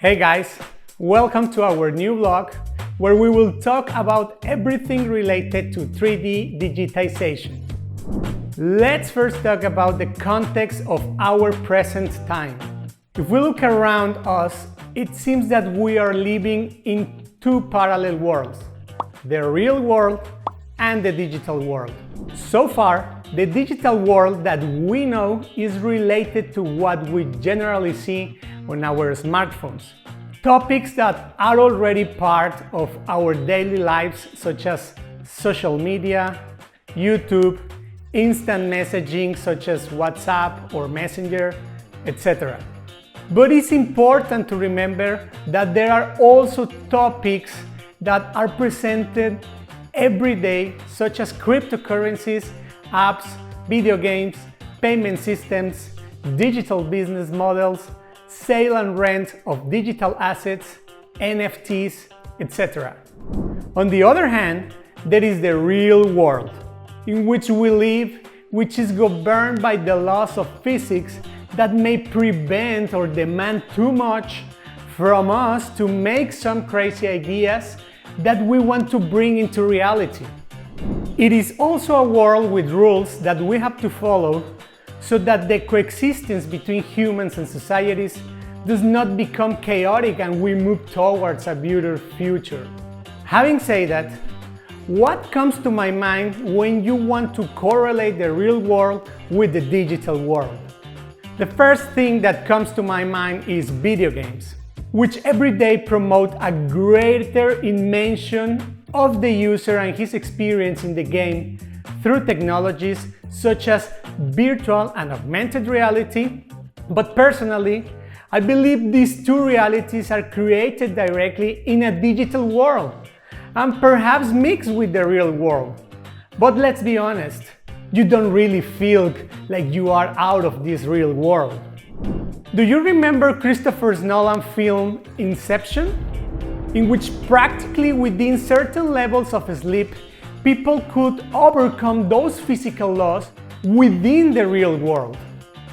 Hey guys, welcome to our new vlog where we will talk about everything related to 3D digitization. Let's first talk about the context of our present time. If we look around us, it seems that we are living in two parallel worlds, the real world and the digital world. So far, the digital world that we know is related to what we generally see on our smartphones. Topics that are already part of our daily lives, such as social media, YouTube, instant messaging such as WhatsApp or Messenger, etc. But it's important to remember that there are also topics that are presented every day, such as cryptocurrencies, apps, video games, payment systems, digital business models, sale and rent of digital assets, NFTs, etc. On the other hand, there is the real world, in which we live, which is governed by the laws of physics that may prevent or demand too much from us to make some crazy ideas that we want to bring into reality. It is also a world with rules that we have to follow so that the coexistence between humans and societies does not become chaotic and we move towards a better future. Having said that, what comes to my mind when you want to correlate the real world with the digital world? The first thing that comes to my mind is video games, which every day promote a greater immersion of the user and his experience in the game through technologies such as virtual and augmented reality. But personally, I believe these two realities are created directly in a digital world and perhaps mixed with the real world. But let's be honest, you don't really feel like you are out of this real world. Do you remember Christopher Nolan's film Inception? In which practically within certain levels of sleep, people could overcome those physical laws within the real world.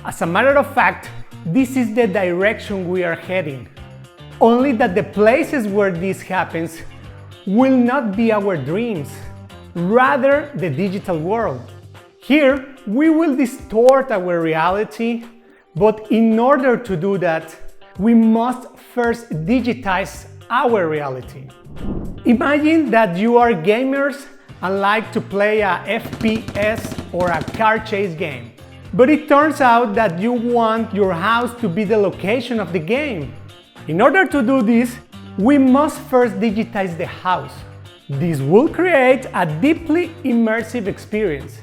As a matter of fact, this is the direction we are heading. Only that the places where this happens will not be our dreams, rather the digital world. Here, we will distort our reality, but in order to do that, we must first digitize our reality. Imagine that you are gamers and like to play a FPS or a car chase game. But it turns out that you want your house to be the location of the game. In order to do this, we must first digitize the house. This will create a deeply immersive experience.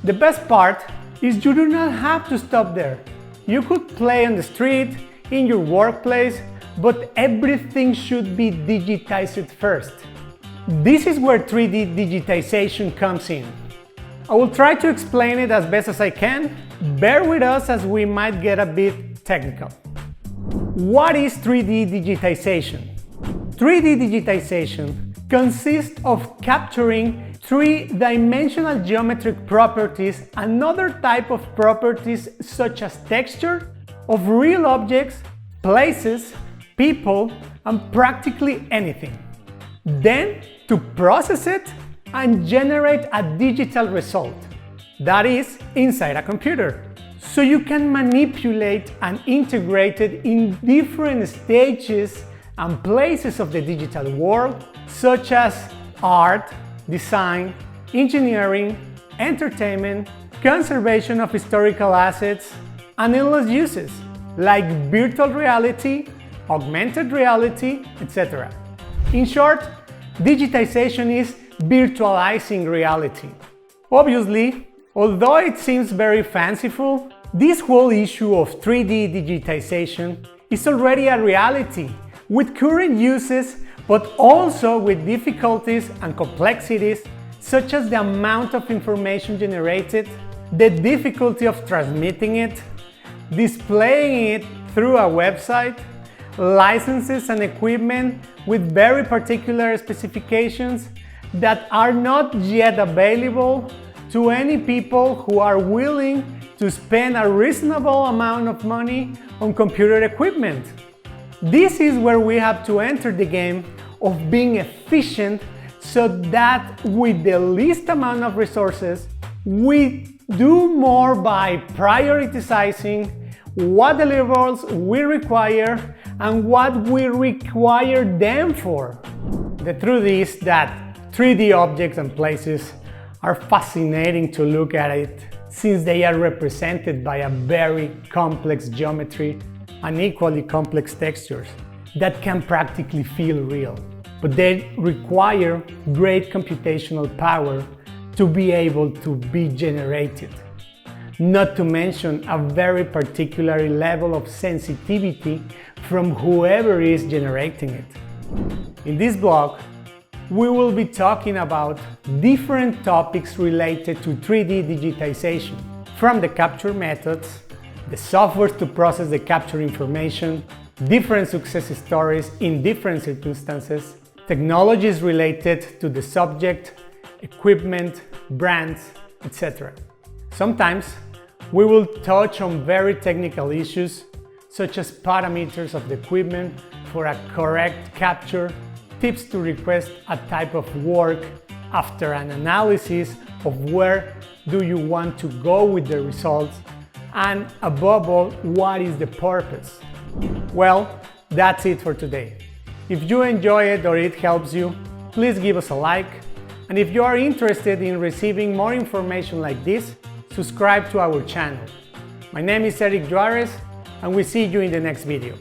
The best part is you do not have to stop there. You could play on the street, in your workplace, but everything should be digitized first. This is where 3D digitization comes in. I will try to explain it as best as I can. Bear with us as we might get a bit technical. What is 3D digitization? 3D digitization consists of capturing three-dimensional geometric properties and other type of properties such as texture of real objects, places, people, and practically anything. Then to process it and generate a digital result, that is, inside a computer. So you can manipulate and integrate it in different stages and places of the digital world, such as art, design, engineering, entertainment, conservation of historical assets, and endless uses, like virtual reality, augmented reality, etc. In short, digitization is virtualizing reality. Obviously, although it seems very fanciful, this whole issue of 3D digitization is already a reality with current uses, but also with difficulties and complexities such as the amount of information generated, the difficulty of transmitting it, displaying it through a website, licenses and equipment with very particular specifications that are not yet available to any people who are willing to spend a reasonable amount of money on computer equipment. This is where we have to enter the game of being efficient so that with the least amount of resources, we do more by prioritizing what deliverables we require and what we require them for. The truth is that 3D objects and places are fascinating to look at it, since they are represented by a very complex geometry and equally complex textures that can practically feel real. But they require great computational power to be able to be generated. Not to mention a very particular level of sensitivity from whoever is generating it. In this blog, we will be talking about different topics related to 3D digitization, from the capture methods, the software to process the capture information, different success stories in different circumstances, technologies related to the subject, equipment, brands, etc. Sometimes we will touch on very technical issues such as parameters of the equipment for a correct capture, tips to request a type of work after an analysis of where do you want to go with the results, and above all, what is the purpose. Well, that's it for today. If you enjoy it or it helps you, please give us a like. And if you are interested in receiving more information like this, subscribe to our channel. My name is Eric Juarez, and we see you in the next video.